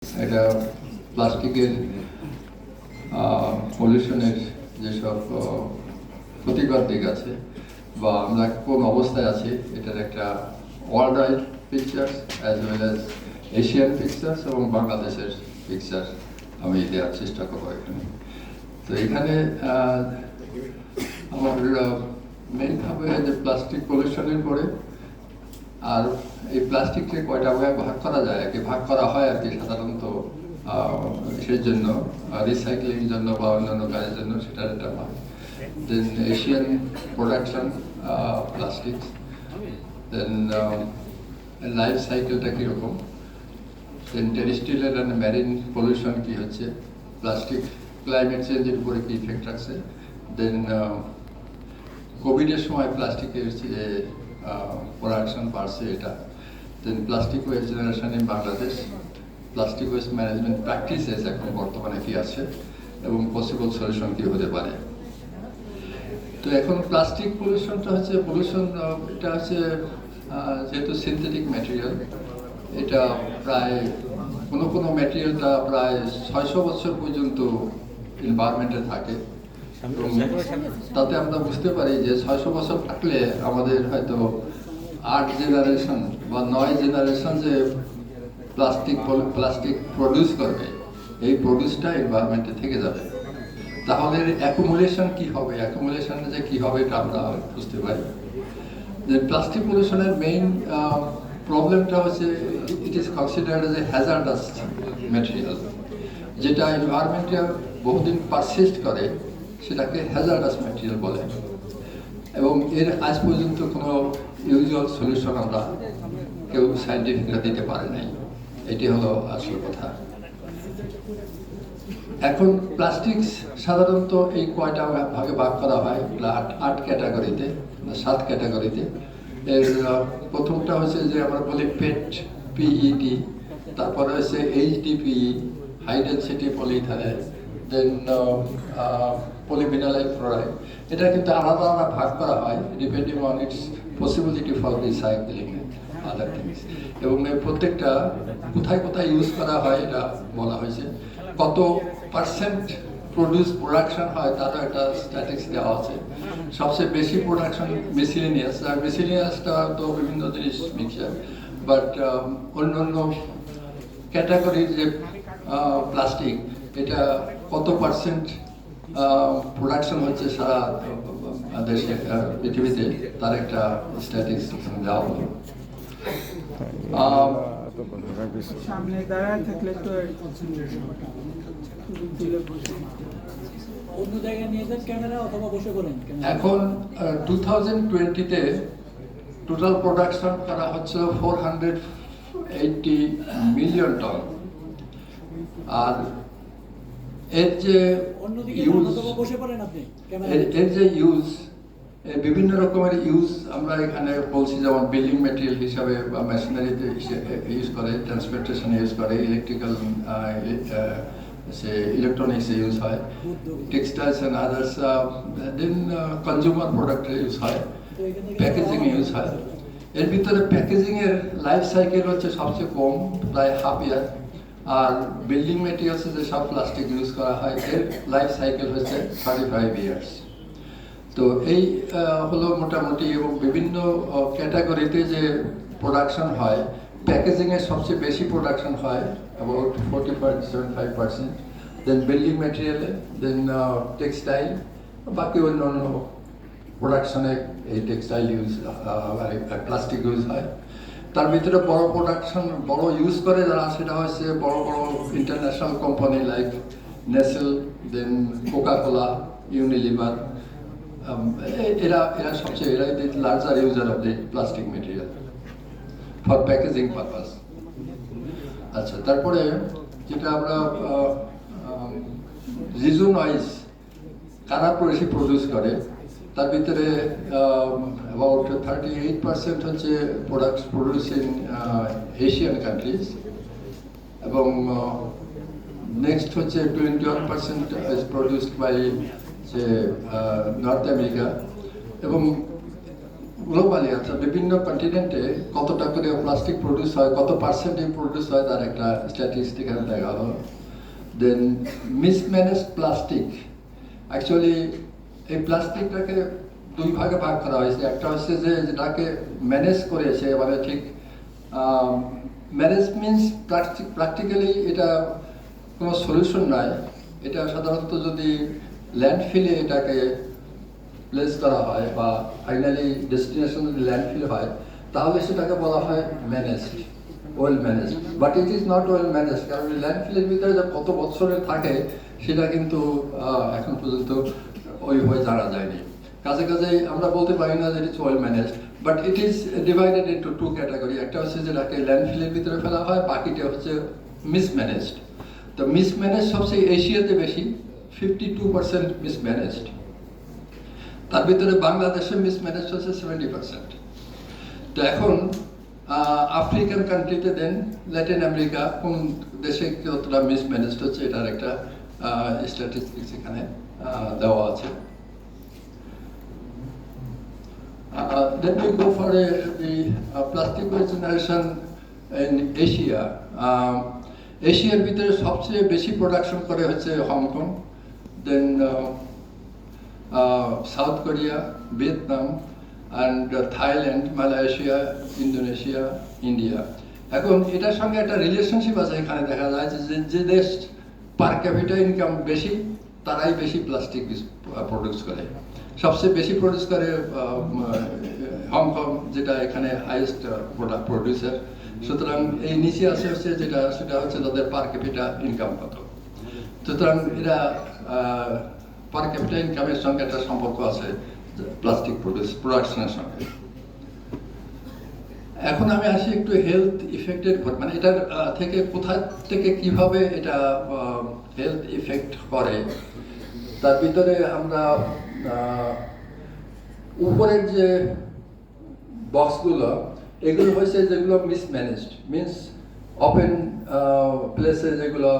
এটা প্লাস্টিকের পলিউশনের যেসব ক্ষতিকর দিক আছে বা আমরা কোন অবস্থায় আছি এটার একটা world wide pictures as well as Asian pictures এবং বাংলাদেশের পিকচার আমি দেওয়ার চেষ্টা করবো এখানে। তো এখানে আমার মেইন হবে যে প্লাস্টিক পলিউশনের পরে আর এই প্লাস্টিককে কয়টা ভাগ করা যায় আর কি, ভাগ করা হয় আর কি সাধারণত সেই জন্য রিসাইক্লিং জন্য বা অন্যান্য কাজের জন্য, সেটার একটা ভাগ। দেন এশিয়ান প্রোডাকশন প্লাস্টিক্স, দেন লাইফ সাইকেলটা কীরকম, দেন টেরিস্ট্রিয়াল অ্যান্ড ম্যারিন পলিউশন কী হচ্ছে, প্লাস্টিক ক্লাইমেট চেঞ্জের উপরে কী ইফেক্ট রাখছে, দেন কোভিডের সময় প্লাস্টিকের যে প্রোডাকশন বাড়ছে এটা, then plastic waste generation in Bangladesh, plastic waste management practices এখন বর্তমানে কী আছে এবং পসিবল সলিউশন কী হতে পারে। তো এখন প্লাস্টিক পলিউশনটা হচ্ছে এটা হচ্ছে যেহেতু সিনথেটিক ম্যাটেরিয়াল, এটা প্রায় কোনো ম্যাটেরিয়ালটা প্রায় 600 বছর পর্যন্ত এনভায়রনমেন্টে থাকে। তাতে আমরা বুঝতে পারি যে 600 বছর থাকলে আমাদের হয়তো 8 জেনারেশন বা 9 জেনারেশন যে প্লাস্টিক প্রডিউস করবে, এই প্রডিউসটা এনভায়রনমেন্টে থেকে যাবে। তাহলে অ্যাকুমুলেশন কি হবে, যে কি হবে এটা আমরা বুঝতে পারি। যে প্লাস্টিক পলিউশনের মেইন প্রবলেমটা হচ্ছে it is considered as a hazardous material, যেটা এনভায়রনমেন্টে বহুদিন পারসিস্ট করে, সেটাকে হ্যাজার্ডাস ম্যাটেরিয়াল বলে। এবং এর আজ পর্যন্ত কোনো ইউজুয়াল সলিউশন আমরা কেউ সায়েন্টিফিকরা দিতে পারে নাই, এটি হলো আসল কথা। এখন প্লাস্টিক সাধারণত এই কয়টা ভাগে ভাগ করা হয়, 8 ক্যাটাগরিতে, 7 ক্যাটাগরিতে। এর প্রথমটা হচ্ছে যে আমরা বলি পেট, পিইটি, তারপরে হচ্ছে এইচডিপিই, হাই ডেনসিটি পলিইথাইল, দেন পলিভিনাইল ক্লোরাইড। এটা কিন্তু আলাদা আলাদা ভাগ করা হয় depending on it's possibility for recycling other things. এবং এই প্রত্যেকটা কোথায় কোথায় ইউজ করা হয় এটা বলা হয়েছে। কত পার্সেন্ট প্রোডাকশন হয় তারও একটা স্ট্যাটিক্স দেওয়া আছে। সবচেয়ে বেশি প্রোডাকশন মিসেলেনিয়াস, আর মিসেলেনিয়াসটা তো বিভিন্ন জিনিস মিক্সচার, বাট অন্য ক্যাটাগরির যে প্লাস্টিক, এটা কত পার্সেন্ট প্রোডাকশন হচ্ছে সারা দেশে পৃথিবীতে, তার একটা স্ট্যাটিক্স দেওয়া হলো। সামনে দাঁড়ায় থাকলে তো অন্য জায়গায় নিয়ে যান ক্যামেরা, অথবা বসে করেন। এখন 2020-তে টোটাল প্রোডাকশন করা হচ্ছে 480 মিলিয়ন টন। আর এর যে ইউজ, বিভিন্ন রকমের ইউজ আমরা এখানে বলছি, যেমন বিল্ডিং ম্যাটেরিয়াল হিসাবে বা মেশিনারিতে ইউজ করে, ট্রান্সপোর্টেশনে ইউজ করে, ইলেকট্রনিক্সে ইউজ হয়, textiles and others, then consumer প্রোডাক্টে ইউজ হয়, প্যাকেজিং ইউজ হয়। এর ভিতরে প্যাকেজিংয়ের লাইফ সাইকেল হচ্ছে সবচেয়ে কম, প্রায় হাফ ইয়ার। আর বিল্ডিং মেটেরিয়ালসে যে সব প্লাস্টিক ইউজ করা হয়, এর লাইফ সাইকেল হচ্ছে 35 ইয়ার্স। তো এই হলো মোটামুটি। এবং বিভিন্ন ক্যাটাগরিতে যে প্রোডাকশন হয়, প্যাকেজিংয়ের সবচেয়ে বেশি প্রোডাকশন হয়, অ্যাবাউট 40.75%, দেন বিল্ডিং ম্যাটেরিয়ালে, দেন টেক্সটাইল, বাকি অন্য প্রোডাকশনে এই টেক্সটাইল ইউজ, প্লাস্টিক ইউজ হয়। তার ভিতরে বড় ইউজ করে যারা, সেটা হচ্ছে বড় ইন্টারন্যাশনাল কোম্পানি লাইক নেসেল, দেন কোকা-কোলা, ইউনিলিভার। এরা সবচেয়ে larger user of the plastic material for packaging purpose. আচ্ছা, তারপরে যেটা আমরা রিজন ওয়াইজ কারা বেশি প্রডিউস করে, তার ভিতরে অ্যাবাউট 38% হচ্ছে products produce in Asian countries, এবং নেক্সট হচ্ছে 21% is produced by north America, এবং গ্লোবালি আচ্ছা বিভিন্ন কন্টিনেন্টে কতটা করে প্লাস্টিক প্রডিউস হয়, কত পার্সেন্টেজ প্রডিউস হয় তার একটা স্ট্যাটিস্টিক এখানে দেখা হলো। দেন মিসম্যানেজ প্লাস্টিক, অ্যাকচুয়ালি এই প্লাস্টিকটাকে দুই ভাগে ভাগ করা হয়েছে। একটা হচ্ছে যে যেটাকে ম্যানেজ করেছে, মানে ঠিক ম্যানেজ মিনস প্র্যাকটিক্যালি এটা কোনো সলিউশন নয়। এটা সাধারণত যদি ল্যান্ডফিলে এটাকে প্লেস করা হয় বা ফাইনালি ডেস্টিনেশন যদি ল্যান্ডফিল হয়, তাহলে সেটাকে বলা হয় managed, well managed. But it is not well managed, কারণ ল্যান্ডফিলের ভিতরে যে কত বছরের থাকে সেটা কিন্তু এখন পর্যন্ত ওইভাবে জানা যায়নি। কাজে কাজে আমরা বলতে পারি না যে it is well managed, but it is divided into two category. একটা হচ্ছে যেটাকে ল্যান্ডফিলের ভিতরে ফেলা হয়, বাকিটা হচ্ছে মিসম্যানেজড। তো মিসম্যানেজ সবচেয়ে এশিয়াতে বেশি, 52% মিসম্যানেজড। তার ভিতরে বাংলাদেশে মিসম্যানেজ হচ্ছে 70%। তো এখন আফ্রিকান কান্ট্রিতে দেন ল্যাটিন আমেরিকা কোন দেশে কতটা মিসম্যানেজ হচ্ছে এটার একটা স্ট্যাটিস্টিক্স এখানে দেওয়া আছে। Then we go for the plastic waste generation in Asia. এশিয়ার ভিতরে সবচেয়ে বেশি প্রোডাকশন করে হচ্ছে Hong Kong, then south Korea, Vietnam, and Thailand, Malaysia, Indonesia, India. এখন এটার সঙ্গে একটা রিলেশনশিপ আছে। এখানে দেখা যায় যে দেশ পার ক্যাপিটা ইনকাম বেশি, তারাই বেশি প্লাস্টিক প্রডিউস করে। সবচেয়ে বেশি প্রডিউস করে হংকং, যেটা এখানে হাইয়েস্ট প্রোডাক্ট প্রডিউসার। সুতরাং এই নিচে আছে হচ্ছে যেটা, সেটা হচ্ছে তাদের পার ক্যাপিটা ইনকাম কত। সুতরাং এরা পার ক্যাপিটা ইনকামের সঙ্গে একটা সম্পর্ক আছে প্লাস্টিক প্রোডাকশনের সঙ্গে। এখন আমি আসি একটু হেলথ ইফেক্টের, মানে এটার থেকে কোথা থেকে কিভাবে এটা হেলথ ইফেক্ট করে। তার ভিতরে আমরা উপরের যে বক্সগুলো, এগুলো হয়েছে যেগুলো মিসম্যানেজড, মিনস ওপেন প্লেসে যেগুলো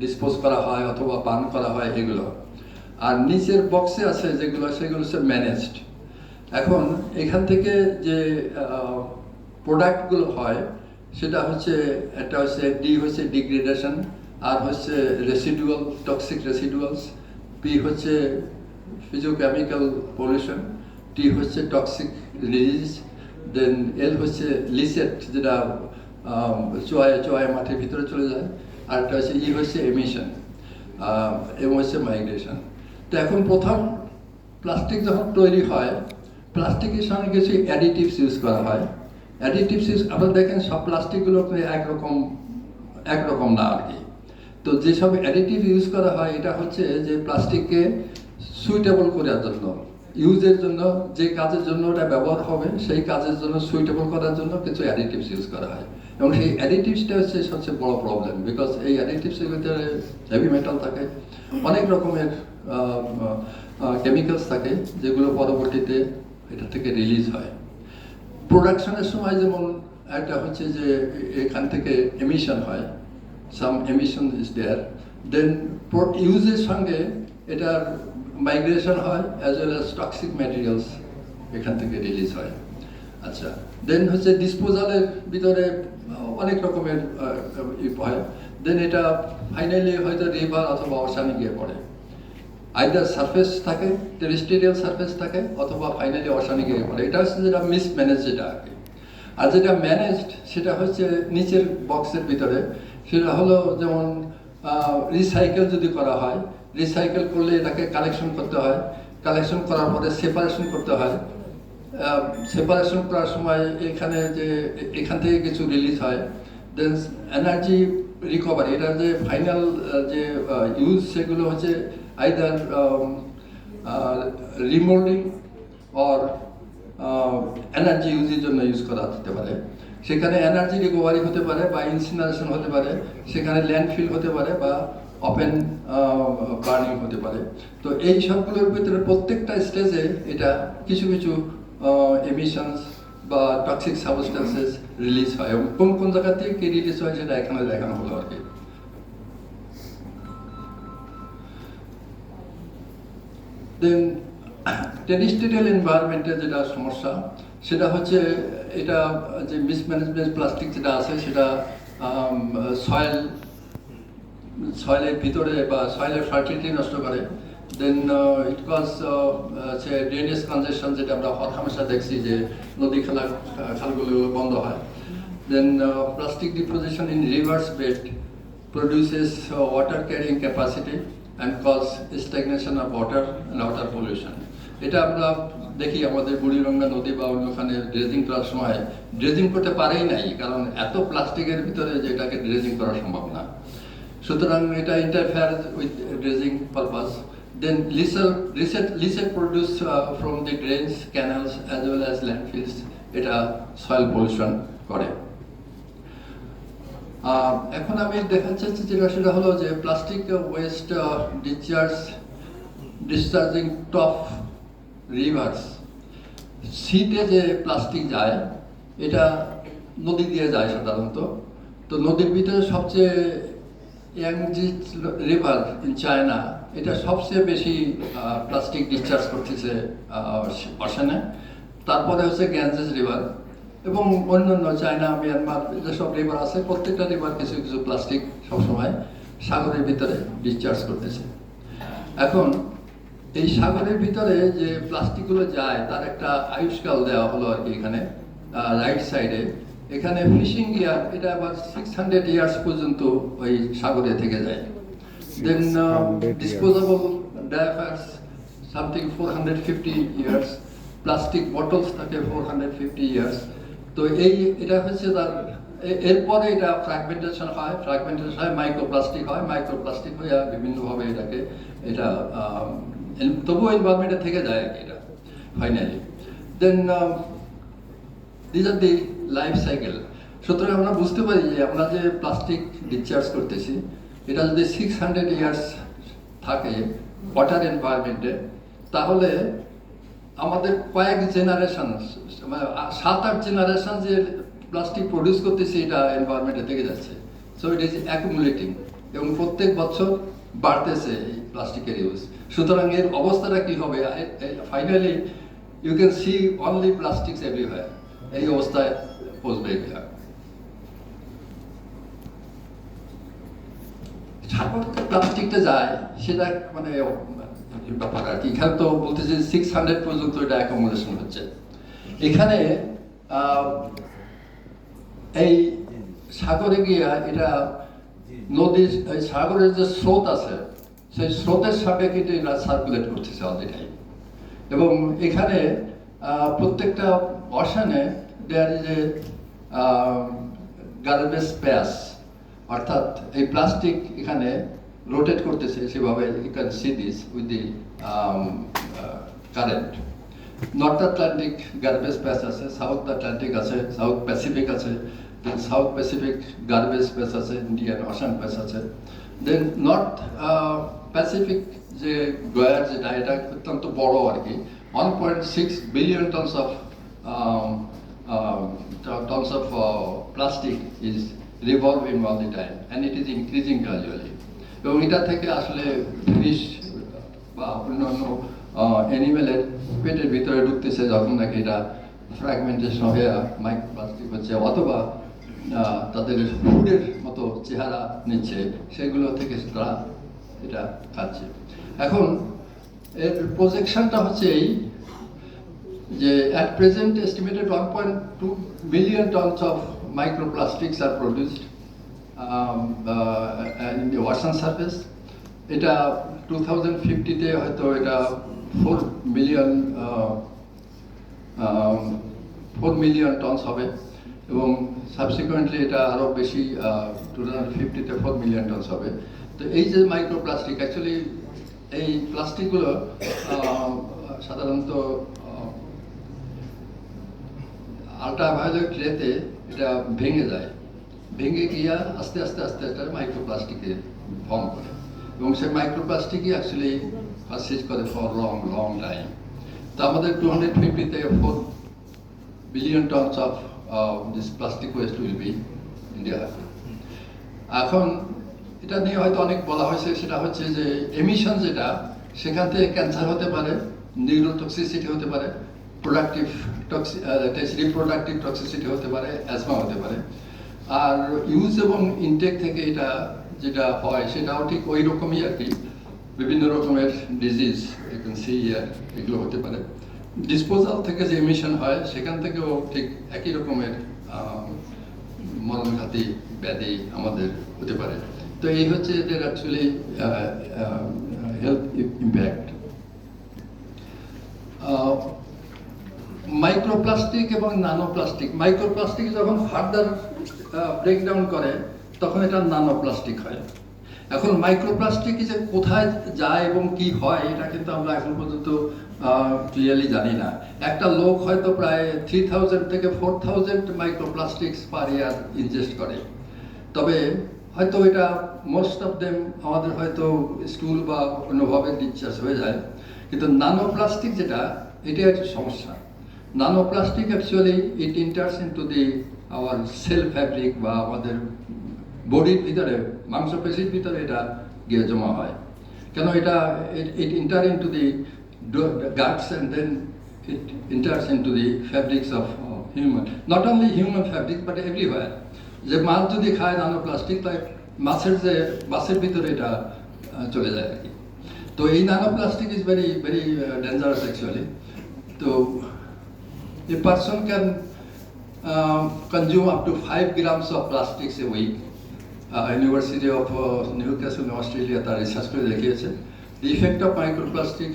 ডিসপোজ করা হয় অথবা পান করা হয় এগুলো। আর নিচের বক্সে আছে যেগুলো, সেগুলো হচ্ছে ম্যানেজড। এখন এখান থেকে যে প্রোডাক্টগুলো হয় সেটা হচ্ছে, একটা হচ্ছে ডি হচ্ছে ডিগ্রেডেশন, আর হচ্ছে রেসিডুয়াল, টক্সিক রেসিডুয়ালস, পি হচ্ছে ফিজিওকেমিক্যাল পলিউশন, টি হচ্ছে টক্সিক রিলিজ, দেন এল হচ্ছে লিসেট, যেটা চোয়ায় মাটির ভিতরে চলে যায়, আর একটা হচ্ছে ই হচ্ছে এমিশন, এবং হচ্ছে মাইগ্রেশন। তো এখন প্রথম প্লাস্টিক যখন তৈরি হয়, প্লাস্টিকের সঙ্গে কিছু অ্যাডিটিভস ইউজ করা হয়। অ্যাডিটিভস ইউজ, আপনারা দেখেন সব প্লাস্টিকগুলো একরকম না আর কি। তো যেসব অ্যাডিটিভ ইউজ করা হয়, এটা হচ্ছে যে প্লাস্টিককে সুইটেবল করার জন্য, ইউজের জন্য, যে কাজের জন্য ওটা ব্যবহার হবে সেই কাজের জন্য সুইটেবল করার জন্য কিছু অ্যাডিটিভস ইউজ করা হয়। এবং সেই অ্যাডিটিভসটা হচ্ছে সবচেয়ে বড় প্রবলেম, বিকজ এই অ্যাডিটিভসের ভিতরে হেভি মেটাল থাকে, অনেক রকমের কেমিক্যালস থাকে, যেগুলো পরবর্তীতে এটা থেকে রিলিজ হয়। প্রোডাকশনের সময় যেমন একটা হচ্ছে যে এখান থেকে এমিশন হয়, সাম এমিশন ইজ দেয়ার, দেন ইউজের সঙ্গে এটার মাইগ্রেশন হয়, as well as toxic materials এখান থেকে রিলিজ হয়। আচ্ছা, দেন হচ্ছে ডিসপোজালের ভিতরে অনেক রকমের হয়, দেন এটা ফাইনালি হয়তো রিভার অথবা ওশানে গিয়ে পড়ে। আইদার সারফেস থাকে, টেরেস্ট্রিয়াল সারফেস থাকে, অথবা ফাইনালি ওশানে গিয়ে পড়ে। এটা হচ্ছে যেটা মিসম্যানেজ, যেটা আগে। আর যেটা ম্যানেজড সেটা হচ্ছে নিচের বক্সের ভিতরে, সেটা হলো যেমন রিসাইকেল যদি করা হয়, রিসাইকেল করলে এটাকে কালেকশন করতে হয়, কালেকশন করার পরে সেপারেশন করতে হয়। সেপারেশন করার সময় এখান থেকে কিছু রিলিজ হয়, দেন এনার্জি রিকভারি, এটার যে ফাইনাল যে ইউজ, সেগুলো হচ্ছে আইদার রিমোল্ডিং অর এনার্জি ইউজের জন্য ইউজ করা যেতে পারে। সেখানে এনার্জি রিকভারি হতে পারে, বা ইনসিনারেশন হতে পারে, সেখানে ল্যান্ডফিল হতে পারে, বা ওপেন বার্নিং হতে পারে। তো এই সবগুলোর ভিতরে প্রত্যেকটা স্টেজে এটা কিছু কিছু এমিশনস বা টক্সিক সাবস্টেন্সেস রিলিজ হয়, এবং কোন কোন জায়গা থেকে কি রিলিজ হয় সেটা এখানে দেখানো হলো আর কি। দেন টেরিস্টেরিয়াল এনভায়রনমেন্টে যেটা সমস্যা সেটা হচ্ছে এটা যে মিসম্যানেজমেন্ট প্লাস্টিক যেটা আছে সেটা সয়েলের ভিতরে বা সয়েলের ফার্টিলিটি নষ্ট করে। দেন ইট কজ ড্রেনেজ কনজেশন, যেটা আমরা হামেশা দেখছি যে নদী খালগুলো বন্ধ হয়। Then plastic deposition in reverse bed produces water carrying capacity and cause stagnation of water and water pollution. এটা আমরা দেখি আমাদের বুড়িগঙ্গা নদী বা অন্যখানে ড্রেজিং করার সময় ড্রেজিং করতে পারেই নাই, কারণ এত প্লাস্টিকের ভিতরে যে এটাকে ড্রেজিং করা সম্ভব না। সুতরাং এটা interfere with dredging purpose. Then leachate produced from the drains, canals as well as landfills, এটা soil pollution করে। এখন আমি দেখাতে চাচ্ছি সেটা হলো যে plastic waste discharging top rivers. সিতে যে প্লাস্টিক যায় এটা নদী দিয়ে যায় সাধারণত। তো নদীর ভিতরে সবচেয়ে ইয়াংজি রিভার ইন চায়না, এটা সবচেয়ে বেশি প্লাস্টিক ডিসচার্জ করতেছে অশানে। তারপরে হচ্ছে গ্যাঞ্জেস রিভার এবং অন্যান্য চায়না, মিয়ানমার যেসব রিভার আছে প্রত্যেকটা রিভার কিছু কিছু প্লাস্টিক সবসময় সাগরের ভিতরে ডিসচার্জ করতেছে। এখন এই সাগরের ভিতরে যে প্লাস্টিকগুলো যায় তার একটা আয়ুষ্কাল দেওয়া হলো আর কি এখানে রাইট সাইডে। এখানে ফিশিং ইয়ার, এটা আবার 600 ইয়ার্স পর্যন্ত ওই সাগরে থেকে যায়। Then disposable diapers something 450 years, plastic bottles থাকে 450 ইয়ার্স। তো এটা হচ্ছে তার এরপরে এটা ফ্র্যাগমেন্টেশন হয়, মাইক্রোপ্লাস্টিক হয়, মাইক্রোপ্লাস্টিক হয়ে বিভিন্নভাবে এটা তবুও এনভায়রনমেন্টে থেকে যায় আর কি এটা finally. Then this are the life cycle. সুতরাং আমরা বুঝতে পারি যে আমরা যে প্লাস্টিক ডিসচার্জ করতেছি এটা যদি 600 ইয়ার্স থাকে ওয়াটার এনভায়রনমেন্টে, তাহলে আমাদের কয়েক জেনারেশন, 7-8 জেনারেশন যে প্লাস্টিক প্রডিউস করতেছে এটা এনভায়রনমেন্টে থেকে যাচ্ছে। সো ইট ইজ অ্যাকুমুলেটিং এবং প্রত্যেক বছর বাড়তেছে এই প্লাস্টিকের ইউজ। সুতরাং এর অবস্থাটা কি হবে? Finally you can see only plastics everywhere. এই অবস্থায় পৌঁছবে এটা। সাগরে প্লাস্টিকটা যায় সেটা মানে ব্যাপার আর কি। এখানে তো বলতেছে 600 পর্যন্ত এটা অ্যাকোমোডেশন হচ্ছে। এখানে এই সাগরে গিয়ে এটা নদীর সাগরের যে স্রোত আছে সেই স্রোতের সাথে কিন্তু এটা সার্কুলেট করতেছে অল দি টাইম। এবং এখানে প্রত্যেকটা অশানে দেয়ার ইজ এ গার্বেজ প্যাস, অর্থাৎ এই প্লাস্টিক এখানে রোটেট করতেছে সেভাবে। You can see this with the current. North Atlantic garbage patch আছে, সাউথ আটলান্টিক আছে, সাউথ প্যাসিফিক আছে, then south Pacific garbage patch আছে, ইন্ডিয়ান ওশান প্যাচ আছে। দেন নর্থ প্যাসিফিক যে গয়ার যেটা, এটা অত্যন্ত বড় আর কি। 1.6 billion tonnes of plastic is revolving all the time and it is increasing gradually. এবং এটা থেকে আসলে ফিশ বা অন্যান্য অ্যানিমেলের পেটের ভিতরে ঢুকতেছে যখন নাকি এটা ফ্র্যাগমেন্টেশন হয়ে মাইক্রোপ্লাস্টিক হচ্ছে, অথবা তাদের ফুডের মতো চেহারা নিচ্ছে, সেগুলো থেকে তারা এটা খাচ্ছে। এখন এর প্রজেকশনটা হচ্ছে এই যে at present estimated 1.2 billion tons of microplastics are produced in the ocean surface. এটা 2050-তে হয়তো এটা 4 মিলিয়ন টনস হবে এবং সাবসিকুয়েন্টলি এটা আরও বেশি 2050-তে 4 মিলিয়ন টনস হবে। তো এই যে মাইক্রোপ্লাস্টিক, অ্যাকচুয়ালি এই প্লাস্টিকগুলো সাধারণত আল্ট্রাভায়োলেট রেতে এটা ভেঙে যায়, ভেঙে গিয়া আস্তে আস্তে আস্তে আস্তে মাইক্রোপ্লাস্টিকে ফর্ম করে এবং সেই মাইক্রোপ্লাস্টিকই অ্যাকচুয়ালি পারসিস্ট করে ফর লং টাইম। তো আমাদের 250-তে 4 billion tonnes of this plastic waste will be India. এখন এটা নিয়ে হয়তো অনেক বলা হয়েছে, সেটা হচ্ছে যে এমিশন যেটা, সেখান থেকে ক্যান্সার হতে পারে নিউরোটক্সিসিটি হতে পারে, রিপ্রোডাক্টিভ টক্সিসিটি হতে পারে, অ্যাজমা হতে পারে। আর ইউজ এবং ইনটেক থেকে এটা যেটা হয় সেটাও ঠিক ওই রকমই আর কি, বিভিন্ন রকমের ডিজিজ এগুলো হতে পারে। ডিসপোজাল থেকে যে এমিশন হয় সেখান থেকেও ঠিক একই রকমের মরণঘাতী ব্যাধি আমাদের হতে পারে। তো এই হচ্ছে এদের অ্যাকচুয়ালি হেলথ ইম্প্যাক্ট। মাইক্রোপ্লাস্টিক এবং নানোপ্লাস্টিক, মাইক্রোপ্লাস্টিক যখন ফার্দার ব্রেকডাউন করে তখন এটা নানোপ্লাস্টিক হয়। এখন মাইক্রোপ্লাস্টিক যে কোথায় যায় এবং কি হয় এটা কিন্তু আমরা এখন পর্যন্ত ক্লিয়ারলি জানি না। একটা লোক হয়তো প্রায় 3000 থেকে 4000 মাইক্রোপ্লাস্টিক্স পার ইয়ার ইনজেস্ট করে, তবে হয়তো এটা মোস্ট অফ দেম আমাদের হয়তো স্কুল বা অন্যভাবে ডিসচার্জ হয়ে যায়। কিন্তু নানোপ্লাস্টিক যেটা, এটা একটা সমস্যা। Nanoplastic actually it enters into the our cell fabric বা আমাদের বডির ভিতরে, মাংসপেশির ভিতরে এটা গিয়ে জমা হয়। কেন এটা it enter into the guts and then it enters into the fabrics of human, not only human fabric but everywhere. যে মাছ যদি খায় নানোপ্লাস্টিক, তাই মাছের ভিতরে এটা চলে যায় আর কি। তো এই nanoplastic is very very dangerous actually. তো a person can consume up to 5 grams of plastics a week. University of Newcastle in Australia তার রিসার্চ করে দেখিয়েছে। The effect of microplastic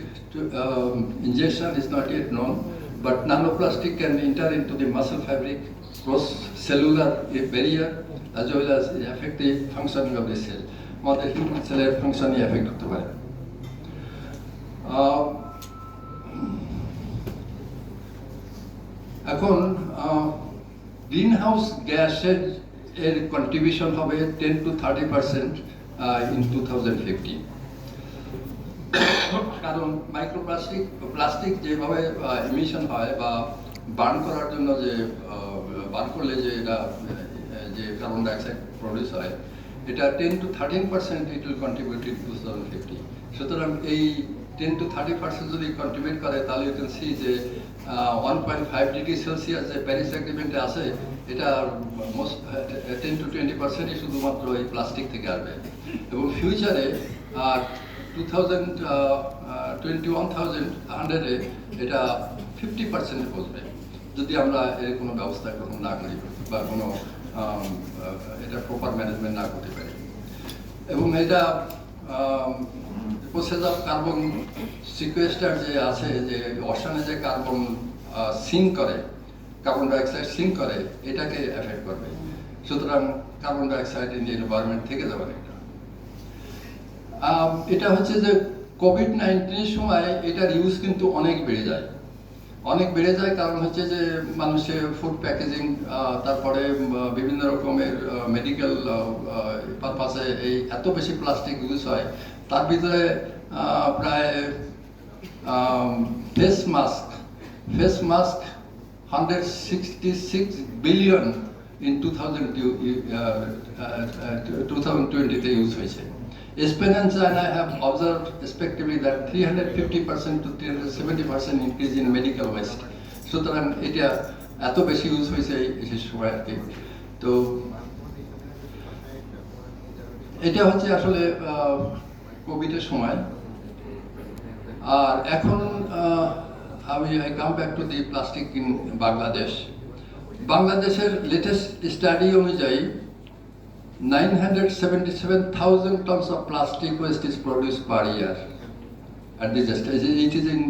ingestion is not yet known, but nanoplastic can enter into the muscle fabric, cross cellular barrier, as well as affect the functioning of the cell. আমাদের human cell functioning affect করতে পারে। এখন greenhouse গ্যাসের contribution হবে 10 to 30% in 2050। কারণ plastic যেভাবে emission হয় বা বার্ন করার জন্য যে বার্ন করলে যে এটা যে কার্বন ডাইঅক্সাইড প্রডিউস হয়, এটা 10 to 13% it will contribute in 2050। সুতরাং এই 10 to 30% যদি কন্ট্রিবিউট করে তাহলে ইউ ক্যান সি যে 1.5 ডিগ্রি সেলসিয়াস যে প্যারিস এগ্রিমেন্টে আছে, এটা 10 to 20% শুধুমাত্র এই প্লাস্টিক থেকে আসবে। এবং ফিউচারে 21,100-এ এটা 50% পৌঁছবে যদি আমরা এর কোনো ব্যবস্থা গ্রহণ না করি বা কোনো এটা প্রপার ম্যানেজমেন্ট না করতে পারি। এবং এটা প্রসেস অফ কার্বন সিকুয়েস্টার যে আছে, যে অশানে যে কার্বন সিঙ্ক করে, কার্বন ডাইঅক্সাইড সিঙ্ক করে, এটাকে এফেক্ট করবে। সুতরাং carbon dioxide in the environment থেকে যাবে না। এটা হচ্ছে যে কোভিড-19 সময় এটার ইউজ কিন্তু অনেক বেড়ে যায়। কারণ হচ্ছে যে মানুষের ফুড প্যাকেজিং, তারপরে বিভিন্ন রকমের মেডিকেল পারপাসে এই এত বেশি প্লাস্টিক ইউজ হয়। তার ভিতরে প্রায় ফেস মাস্ক 166 বিলিয়ন ইন 2020-তে ইউজ হয়েছে। Spain and China have observed respectively that 350% to 370% increase in medical waste. সুতরাং এটা এত বেশি ইউজ হয়েছে এই সময় আর কি। তো এটা হচ্ছে আসলে কোভিডের সময়। আর এখন I come back to the plastic in Bangladesh. বাংলাদেশের লেটেস্ট স্টাডি অনুযায়ী 977,000 tons of plastic waste is produced per year at this stage. It is in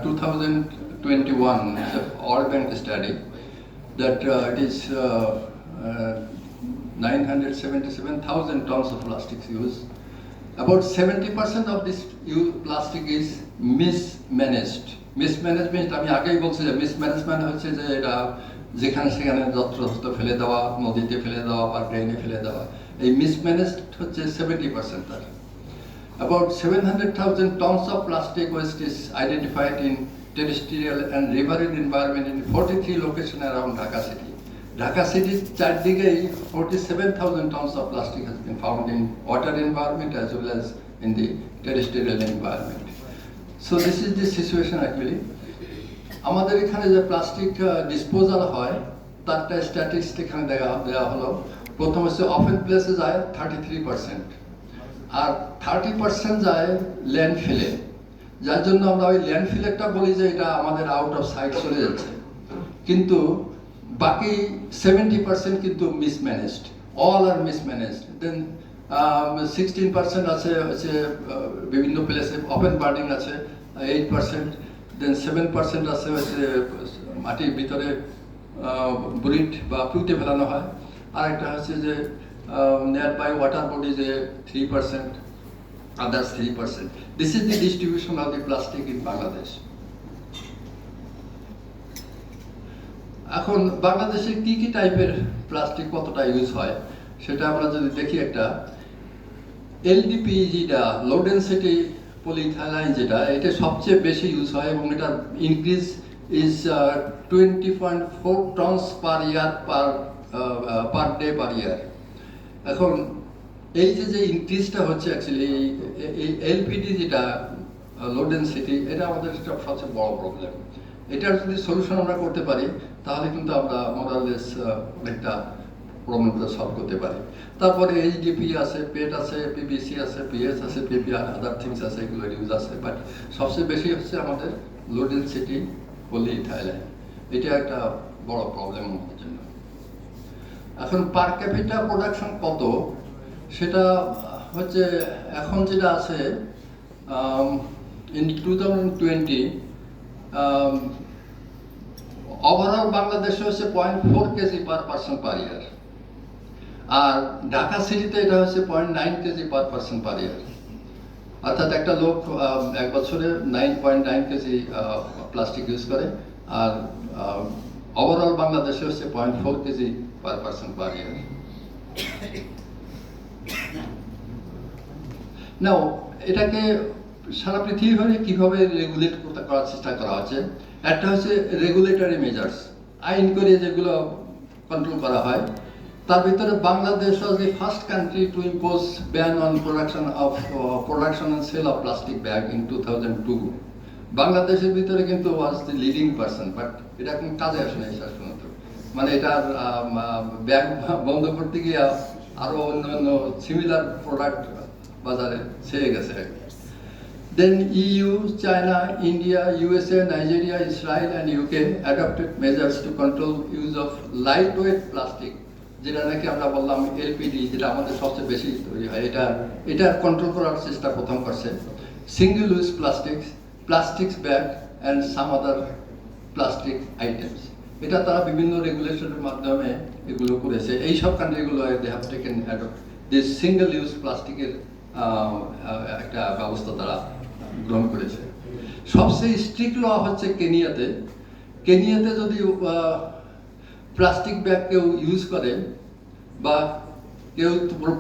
2021, it's a World Bank study, that it is 977,000 tons of plastics used. About 70% of this plastic is mismanaged. Mismanagement, আমি আগেই বলছি যে mismanagement হচ্ছে যে এটা যেখানে সেখানে যত্রতত্র ফেলে দেওয়া, নদীতে ফেলে দেওয়া বা ড্রেনে ফেলে দেওয়া। এই মিসম্যানেজড হচ্ছে 70% তার। About 700,000 tons of plastic waste is identified in terrestrial and riverine environment in 43 locations around Dhaka city. Dhaka city's চারদিকেই 47,000 tons of plastic has been found in water environment as well as in the terrestrial environment. So this is the situation actually. আমাদের এখানে যে plastic disposal হয় তার একটা statistic এখানে দেওয়া হলো। প্রথম হচ্ছে ওপেন প্লেসে যায় 33%, আর 30% যায় ল্যান্ডফিলে, যার জন্য আমরা ওই ল্যান্ডফিলেরটা বলি যে এটা আমাদের আউট অফ সাইট চলে যাচ্ছে, কিন্তু বাকি 70% কিন্তু মিসম্যানেজড, অল আর মিসম্যানেজড। দেন 16% আছে হচ্ছে বিভিন্ন প্লেসে ওপেন বার্নিং আছে 8%, দেন 7% আছে হচ্ছে মাটির ভিতরে বুরিড বা পুঁতে ফেলানো হয়, আর একটা হচ্ছে যে নিয়ার বাই ওয়াটার বডি যে 3%, others 3%. This is the distribution of the plastic in Bangladesh. এখন বাংলাদেশে কি কি টাইপের প্লাস্টিক কতটা ইউজ হয় সেটা আমরা যদি দেখি, একটা এলডিপি যেটা লো ডেনসিটি পলিইথাইলিন যেটা, এটা সবচেয়ে বেশি ইউজ হয় এবং এটা increase is 20.4 tons per year per day per year. এখন এই যে ইনক্রিজটা হচ্ছে অ্যাকচুয়ালি এই এলপিডি যেটা লো ডেনসিটি, এটা আমাদের সবচেয়ে বড় প্রবলেম। এটার যদি সলিউশন আমরা করতে পারি তাহলে কিন্তু আমরা মোরালেস অনেকটা প্রবলেমটা সলভ করতে পারি। তারপরে এইচডিপি আছে, পেট আছে, পিবিসি আছে, পিএস আছে, পিপিআর, আদার থিংস আছে, এগুলোর ইউজ আছে, বাট সবচেয়ে বেশি হচ্ছে আমাদের লো ডেনসিটি পলিইথাইলিন। এটা একটা বড় প্রবলেম আমাদের জন্য। এখন পার ক্যাপিটা প্রোডাকশন কত সেটা হচ্ছে এখন যেটা আছে ইন 2020 ওভারঅল বাংলাদেশে হচ্ছে 0.4 কেজি পার পার্সন পার ইয়ার, আর ঢাকা সিটিতে এটা হচ্ছে 0.9 কেজি পার পার্সন পার ইয়ার। অর্থাৎ একটা লোক এক বছরে 9.9 কেজি প্লাস্টিক ইউজ করে, আর ওভারঅল বাংলাদেশে হচ্ছে 0.4 কেজি পার পার্সন পার ইয়ার। নাও এটাকে সারা পৃথিবীতে কিভাবে রেগুলেট করার চেষ্টা করা হচ্ছে, একটা হচ্ছে রেগুলেটরি মেজার্স, আইন করে যেগুলো কন্ট্রোল করা হয়। তার ভিতরে Bangladesh was the first country to impose ban on production and sale of plastic bag in 2002। বাংলাদেশের ভিতরে কিন্তু was the leading person, but এটা কোনো কাজে আসে না শেষ পর্যন্ত। মানে এটার ব্যাগ বন্ধ করতে গিয়ে আরো অন্যান্য সিমিলার প্রোডাক্ট বাজারে ছেড়ে গেছে। Then EU, China, India, USA, Nigeria, Israel and UK adopted measures to control use of lightweight plastic, যেটা নাকি আমরা বললাম এলপিডি, যেটা আমাদের সবচেয়ে বেশি তৈরি হয়, এটা কন্ট্রোল করার চেষ্টা প্রথম করছে। Single use plastics bag and some other plastic items, এটা তারা বিভিন্ন রেগুলেশনের মাধ্যমে এগুলো করেছে। এই সব কান্ট্রিগুলো they have taken adopt this single use প্লাস্টিকের একটা ব্যবস্থা তারা গ্রহণ করেছে। সবচেয়ে স্ট্রিক্ট ল হচ্ছে কেনিয়াতে। কেনিয়াতে যদি প্লাস্টিক ব্যাগ কেউ ইউজ করে বা কেউ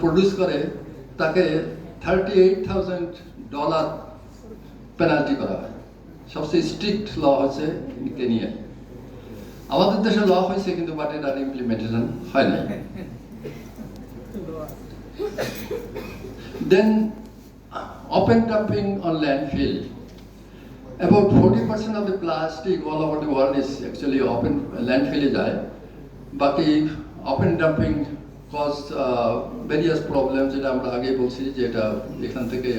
প্রডিউস করে, তাকে $38,000 পেনাল্টি করা হয়। সবচেয়ে স্ট্রিক্ট ল হচ্ছে কেনিয়ায়। আমাদের দেশে ল হয়েছে কিন্তু বাট এটার ইমপ্লিমেন্টেশন হয় না। Then open dumping on landfill. About 40% of the plastic all over the world is actually open landfill যায়। বাকি open dumping cause various problems, যেটা আমরা আগে বলছি, যে এটা এখান থেকে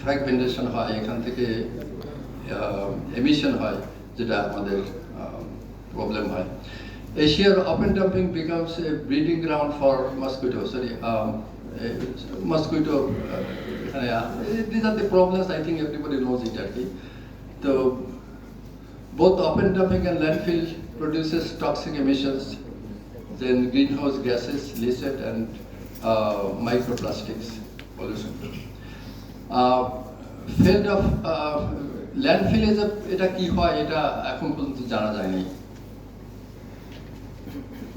ফ্র্যাগমেন্টেশন হয়, এখান থেকে এমিশন হয়, যেটা আমাদের প্রবলেম হয়। Asia's open dumping becomes a breeding ground for mosquito. These are the problems, I think everybody knows it actually. So both open dumping and landfill produces toxic emissions, then greenhouse gases, leachate and microplastics pollution. Field of landfill is এটা কি হয় এটা এখন পর্যন্ত জানা যায়নি।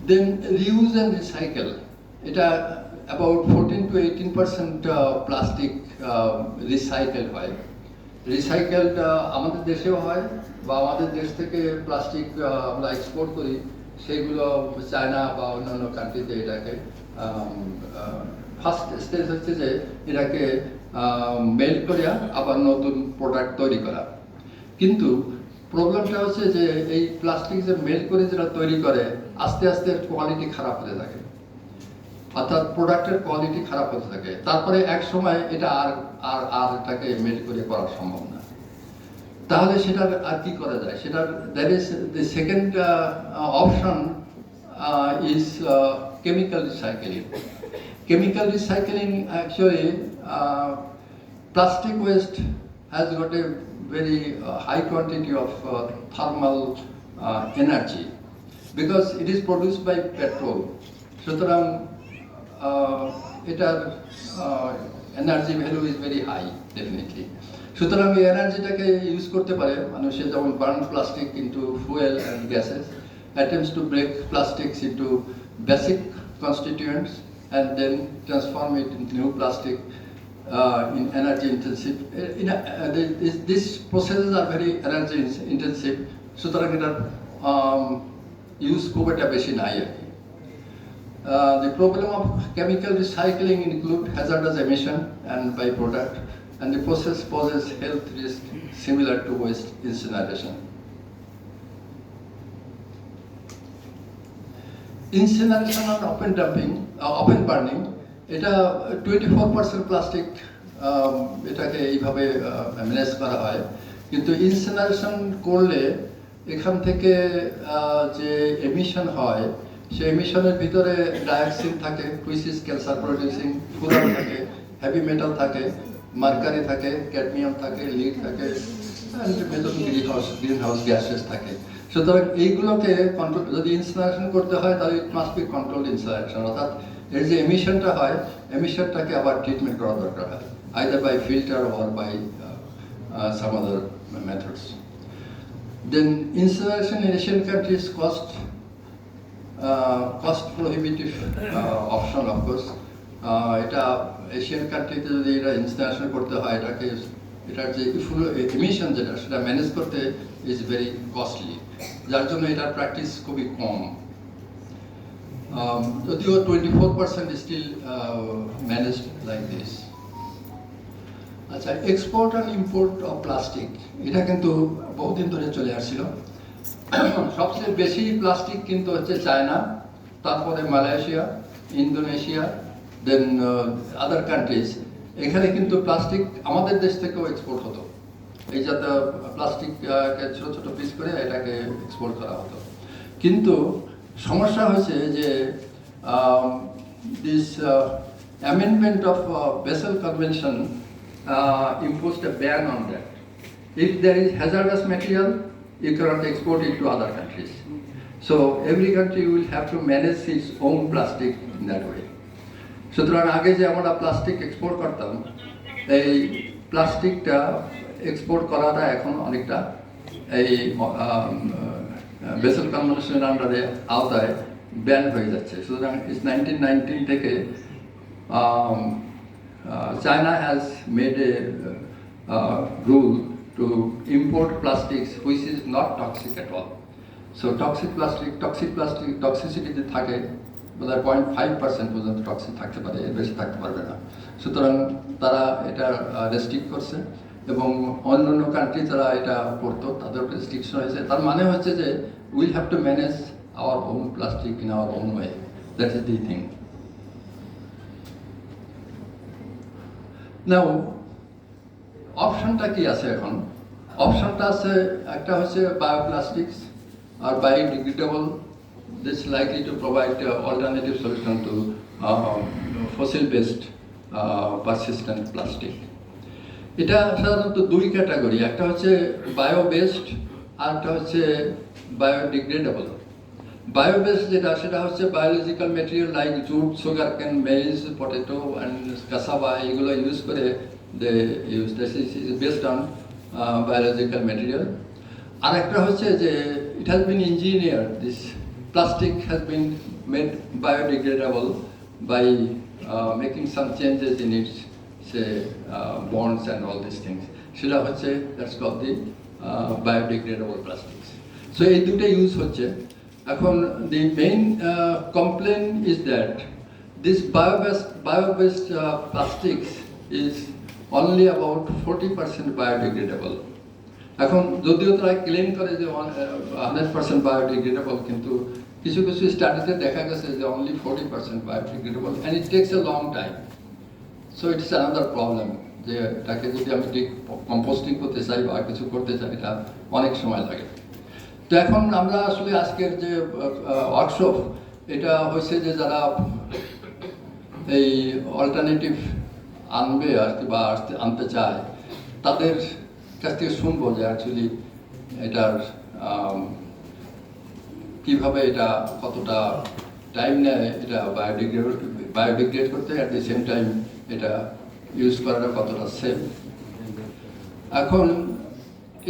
Then reuse and recycle, এটা about 14 to 18% plastic recycle হয়। রিসাইকেলড আমাদের দেশেও হয়, বা আমাদের দেশ থেকে প্লাস্টিক আমরা এক্সপোর্ট করি, সেগুলো চায়না বা অন্যান্য কান্ট্রিতে এটাকে ফার্স্ট স্টেজ হচ্ছে যে এটাকে মেল্ট করিয়া আবার নতুন প্রোডাক্ট তৈরি করা। কিন্তু প্রবলেমটা হচ্ছে যে এই প্লাস্টিক যে মেল্ট করে যেটা তৈরি করে আস্তে আস্তে কোয়ালিটি খারাপ হতে থাকে, অর্থাৎ প্রোডাক্টের কোয়ালিটি খারাপ হতে থাকে। তারপরে এক সময় এটা আর আর আর এটাকে মেল্ট করে করা সম্ভব না। তাহলে সেটার আর কি করা যায়? সেটার that is the second option is chemical recycling. Chemical recycling actually, plastic waste has got a very high quantity of thermal energy because it is produced by petrol. সুতরাং এটার energy value is very high definitely. সুতরাং এই এনার্জিটাকে use করতে পারে মানুষে, যেমন burn plastic into fuel and gases, attempts to break plastics into basic constituents and then transform it into new plastic in energy intensive. These processes are very energy intensive. সুতরাং এটার use খুব একটা বেশি নাই আর কি। The problem of chemical recycling include hazardous emission and byproduct, and the process poses health risk similar to waste incineration. Incineration and open burning, এটা 24% plastic এটাকে এইভাবে ম্যানেজ করা হয়। কিন্তু ইনসিনারেশন করলে এখান থেকে যে এমিশন হয়, সেই এমিশনের ভিতরে ডাইঅক্সিন থাকে, হুইচ ইজ ক্যান্সার প্রডিউসিং, ফুরান থাকে, হেভি মেটাল থাকে, মার্কারি থাকে, ক্যাডমিয়াম থাকে, লিড থাকে, গ্রিন হাউস গ্যাসেস থাকে। সুতরাং এইগুলোকে কন্ট্রোল, যদি ইনসিনারেশন করতে হয় তাহলে it must be control incineration, অর্থাৎ এর যে এমিশনটা হয় এমিশনটাকে আবার ট্রিটমেন্ট করা দরকার হয়, either by filter or by some other methods. Then incineration in Asian countries cost prohibitive option of course. এটা এশিয়ান কান্ট্রিতে যদি এটা ইনসিনারেশন করতে হয়, এটার যে এমিশন যেটা সেটা ম্যানেজ করতে ইজ ভেরি কস্টলি, যার জন্য এটার প্র্যাকটিস খুবই কম। যদিও 24% স্টিল ম্যানেজড লাইক দিস। আচ্ছা, export and import of plastic, এটা কিন্তু বহুদিন ধরে চলে আসছিল। সবচেয়ে বেশি প্লাস্টিক কিন্তু হচ্ছে চায়না, তারপরে মালয়েশিয়া, ইন্দোনেশিয়া, দেন আদার কান্ট্রিজ। এখানে কিন্তু প্লাস্টিক আমাদের দেশ থেকেও এক্সপোর্ট হতো, এই যাতে প্লাস্টিককে ছোটো ছোটো পিস করে এটাকে এক্সপোর্ট করা হতো। কিন্তু সমস্যা হয়েছে যে this amendment of Bessel convention imposed a ban on that. If there is hazardous material, you cannot export it to other countries. So every country will have to manage its own plastic in that way. সুতরাং আগে যে আমরা plastic export করতাম, এই প্লাস্টিকটা export করাটা এখন অনেকটা এই বেসেল কনভেনশনের আন্ডারে আওতায় ব্যান হয়ে যাচ্ছে। সুতরাং 1919 থেকে China has made a rule to import plastics which is not toxic at all. So toxic plastic toxicity যে থাকে বোধহয় 0.5% পর্যন্ত টক্সিক থাকতে পারে, এর বেশি থাকতে পারবে না। সুতরাং তারা এটা রেস্ট্রিক্ট করছে এবং অন্যান্য কান্ট্রি যারা এটা করতো তাদের রেস্ট্রিকশন হয়েছে। তার মানে হচ্ছে যে will have to manage our own plastic in our own way, that is the thing. Now অপশনটা কি আছে এখন? অপশনটা আছে, একটা হচ্ছে বায়োপ্লাস্টিক্স আর biodegradable. This is likely to provide alternative solution to fossil-based persistent plastic. এটা সাধারণত দুই ক্যাটাগরি, একটা হচ্ছে বায়ো-বেসড আর একটা হচ্ছে বায়োডিগ্রেডেবল। বায়ো-বেসড যেটা, সেটা হচ্ছে biological material like jute, sugar cane, maize, potato and cassava, এগুলো ইউজ করে this is based on biological material. আর একটা হচ্ছে যে it has been engineered, this plastic has been made biodegradable by making some changes in its bonds and all these things. সেটা হচ্ছে that's called the biodegradable plastics. So এই দুটো use হচ্ছে। এখন the main complaint is that this bio-based plastics is only about 40% biodegradable. এখন যদিও তারা claim করে যে 100% biodegradable, কিন্তু কিছু কিছু স্টাডিতে দেখা গেছে যে only 40% biodegradable and it takes a long time. So it's another problem যে এটাকে যদি আমি কম্পোস্টিং করতে চাই বা কিছু করতে চাই এটা অনেক সময় লাগে। তো এখন আমরা আসলে আজকের যে ওয়ার্কশপ এটা হয়েছে যে যারা এই অল্টারনেটিভ আনবে আর কি বা আনতে চায় তাদের কাছ থেকে শুনবো যে অ্যাকচুয়ালি এটার কিভাবে এটা কতটা টাইম নেয় এটা বায়োডিগ্রেড করতে, অ্যাট দি সেম টাইম এটা ইউজ করাটা কতটা সেফ। এখন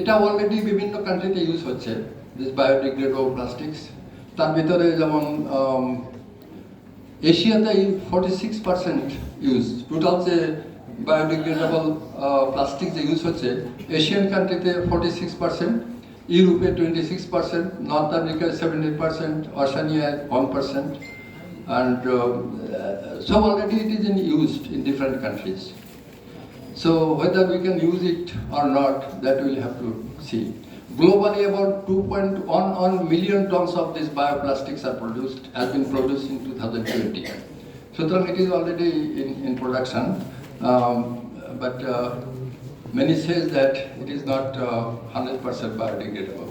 এটা অলরেডি বিভিন্ন কান্ট্রিতে ইউজ হচ্ছে দিস বায়োডিগ্রেডেবল প্লাস্টিক্স। তার ভিতরে যেমন এশিয়াতে 46% ইউজ, টোটাল যে বায়োডিগ্রেডেবল প্লাস্টিক যে ইউজ হচ্ছে এশিয়ান কান্ট্রিতে 46%, ইউরোপে 26%, নর্থ আমেরিকায় 17%, অশানিয়ায় 1%, and so already it is used in different countries. So whether we can use it or not, that we'll have to see. Globally, about 2.11 million tons of these bioplastics has been produced in 2020. So it is already in production, but many says that it is not 100% biodegradable.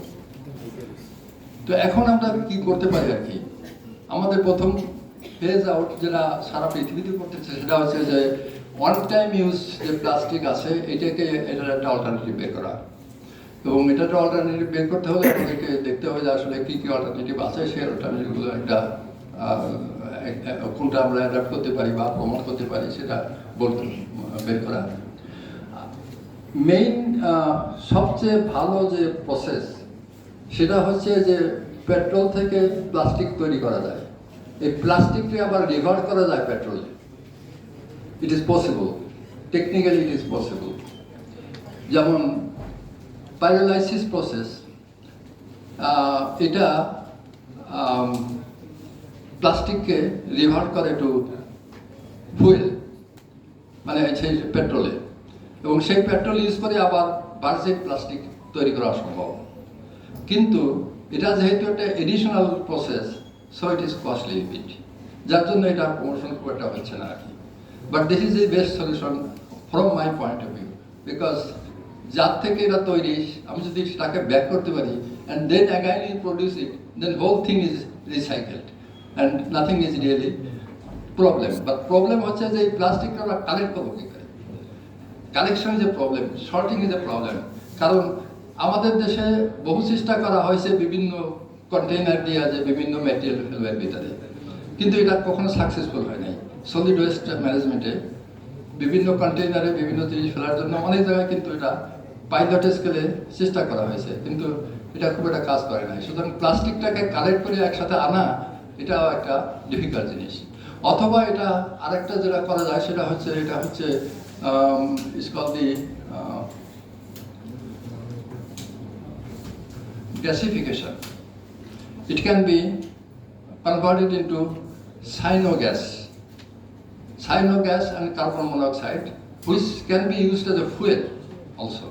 তো এখন আমরা কি করতে পারি আর কি, আমাদের প্রথম phase out যেটা সারা পৃথিবীতে করতেছে সেটা হচ্ছে যে ওয়ান টাইম ইউজ যে প্লাস্টিক আছে এটার একটা অল্টারনেটিভ বের করা, এবং এটা একটা অল্টারনেটিভ বের করতে হলে আমাদেরকে দেখতে হবে যে আসলে কী কী অল্টারনেটিভ আছে, সেই অল্টারনেটিভগুলো একটা কোনটা আমরা অ্যাডাপ্ট করতে পারি বা প্রমোট করতে পারি সেটা বের করা। মেইন সবচেয়ে ভালো যে প্রসেস সেটা হচ্ছে যে পেট্রোল থেকে প্লাস্টিক তৈরি করা যায়, এই প্লাস্টিককে আবার রিভার্ট করা যায় পেট্রোলে। It is possible, technically it is possible. যেমন পাইরোলাইসিস প্রসেস, এটা প্লাস্টিককে রিভার্ট করে টু ফুয়েল, মানে সেই পেট্রোলে, এবং সেই পেট্রোল ইউজ করে আবার ভার্জিন প্লাস্টিক তৈরি করা সম্ভব। কিন্তু এটা যেহেতু একটা additional process, so it is costly bit, যার জন্য এটা প্রমোশন খুব একটা হচ্ছে না আর কি। But this is the best solution from my point of view, because যার থেকে এটা তৈরি আমি যদি সেটাকে ব্যাক করতে পারি and then again you produce it, then whole thing is recycled and nothing is really problem. But problem হচ্ছে যে এই প্লাস্টিকটা আমরা কালেক্ট করবো কী করে, collection is a problem, sorting is a problem. কারণ আমাদের দেশে বহু চেষ্টা করা হয়েছে বিভিন্ন কন্টেইনার দিয়ে যে বিভিন্ন ম্যাটেরিয়াল ফেলবার ভিতরে, কিন্তু এটা কখনো সাকসেসফুল হয় নাই। সলিড ওয়েস্ট ম্যানেজমেন্টে বিভিন্ন কন্টেইনারে বিভিন্ন জিনিস ফেলার জন্য অনেক জায়গায় কিন্তু এটা পাইলট স্কেলে চেষ্টা করা হয়েছে, কিন্তু এটা খুব একটা কাজ করে নাই। সুতরাং প্লাস্টিকটাকে কালেক্ট করে একসাথে আনা এটাও একটা ডিফিকাল্ট জিনিস। অথবা এটা আরেকটা যেটা করা যায় সেটা হচ্ছে it's called the gasification. It can be converted into cyanogas and carbon monoxide, which can be used as a fuel also.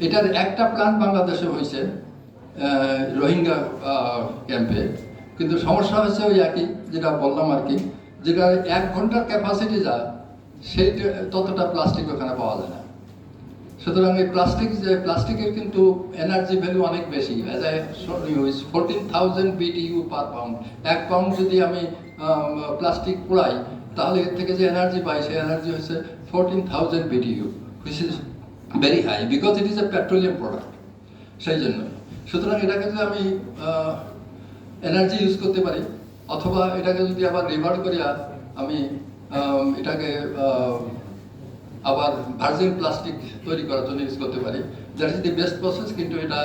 এটার একটা প্ল্যান্ট বাংলাদেশে হয়েছে রোহিঙ্গা ক্যাম্পে, কিন্তু সমস্যা হচ্ছে ওই একই যেটা বললাম আর কি, যেটা 1 ঘন্টার ক্যাপাসিটি যা সেই ততটা প্লাস্টিক ওখানে পাওয়া যায় না। সুতরাং এই প্লাস্টিকের কিন্তু এনার্জি ভ্যালু অনেক বেশি, as I showed you is 14,000 BTU per pound. 1 pound যদি আমি প্লাস্টিক পোড়াই তাহলে এর থেকে যে এনার্জি পাই সেই এনার্জি হচ্ছে 14,000 BTU, which is very high because it is a petroleum product. সেই জন্য সুতরাং এটাকে যদি আমি এনার্জি ইউজ করতে পারি, অথবা এটাকে যদি আবার রিভার্ট করিয়া আমি এটাকে আবার ভার্জিন প্লাস্টিক তৈরি করার জন্য ইউজ করতে পারি, that is the best process. কিন্তু এটা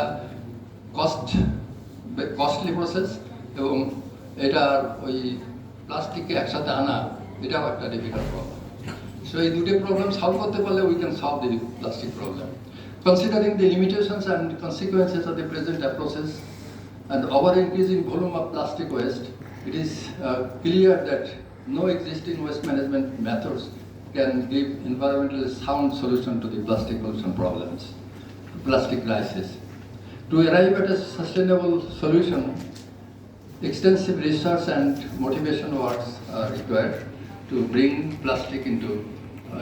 কস্টলি প্রসেস, এবং এটার ওই প্লাস্টিককে একসাথে আনা এটাও একটা ডিফিকাল্ট প্রবলেম। সো এই দুটো প্রবলেম সলভ করতে পারলে we can solve the plastic problem. Considering the limitations and consequences of the present approaches and ever-increasing volume of plastic waste, it is clear that no existing waste management methods can give environmentally sound solution to the plastic pollution problems, plastic crisis. To arrive at a sustainable solution, extensive research and motivation works are required to bring plastic into